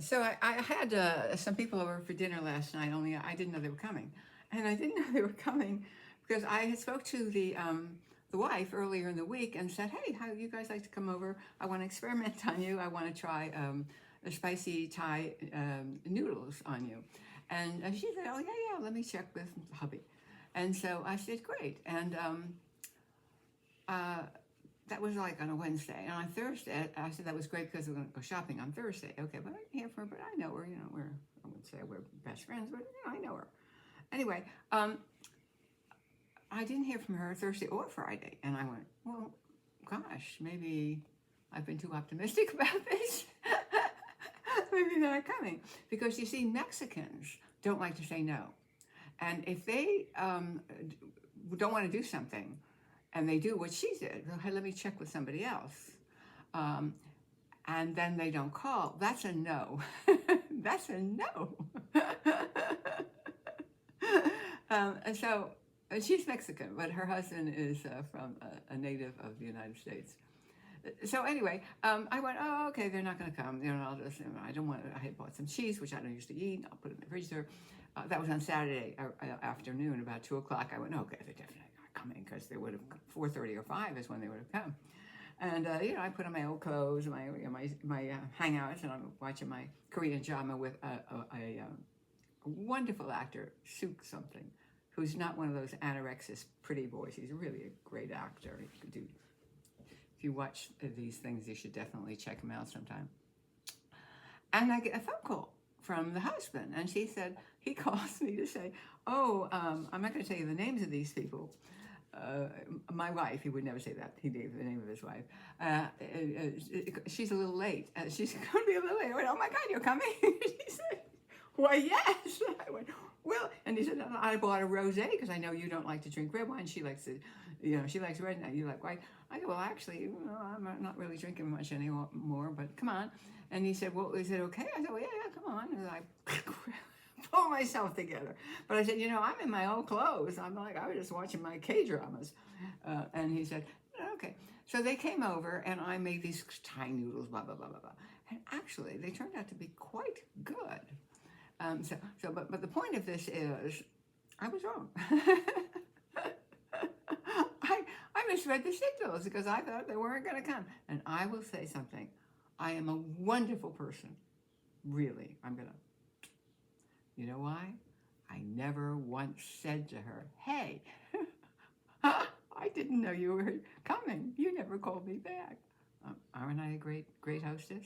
So I had some people over for dinner last night. Only I didn't know they were coming, and I didn't know they were coming because I had spoke to the wife earlier in the week and said, "Hey, how you guys like to come over? I want to experiment on you. I want to try the spicy Thai noodles on you." And she said, "Oh yeah, yeah. Let me check with hubby." And so I said, "Great." And uh, that was like on a Wednesday. And on Thursday, I said that was great because we're going to go shopping on Thursday. Okay, but I didn't hear from her, but I know her. You know, I wouldn't say we're best friends, but I know her. Anyway, I didn't hear from her Thursday or Friday. And I went, well, gosh, maybe I've been too optimistic about this. Maybe they're not coming. Because you see, Mexicans don't like to say no. And if they don't want to do something, and they do what she did, well, hey, let me check with somebody else. Um, and then they don't call, that's a no. That's a no. And so she's Mexican, but her husband is from a native of the United States. So anyway, I went, oh, okay, they're not going to come. You know, I'll just, I don't want. I had bought some cheese, which I don't usually eat. I'll put it in the freezer. That was on Saturday afternoon, about 2 o'clock. I went, okay, they're definitely not coming because they would have 4:30 or 5 is when they would have come. And I put on my old clothes, my hangouts, and I'm watching my Korean drama with a wonderful actor, Suk something, who's not one of those anorexist pretty boys. He's really a great actor. He could do. If you watch these things, you should definitely check him out sometime. And I get a phone call from the husband, and she said he calls me to say, "Oh, I'm not going to tell you the names of these people." My wife, he would never say that. He gave the name of his wife. She's a little late. She's going to be a little late. I went, "Oh my God, you're coming?" She said, "Why, yes." I went, "Well," and he said, "I bought a rosé because I know you don't like to drink red wine. She likes it, she likes red. Now you like white." I go, "Well, actually, I'm not really drinking much anymore, but come on." And he said, "Well, is it okay?" I said, "Well, yeah, yeah, come on." And I pull myself together. But I said, I'm in my own clothes. I'm like, I was just watching my K dramas. And he said, okay. So they came over and I made these Thai noodles, blah, blah, blah, blah, blah. And actually, they turned out to be quite good. But the point of this is, I was wrong. I misread the signals because I thought they weren't going to come. And I will say something. I am a wonderful person. Really. I'm going to. You know why? I never once said to her, hey, I didn't know you were coming. You never called me back. Aren't I a great hostess?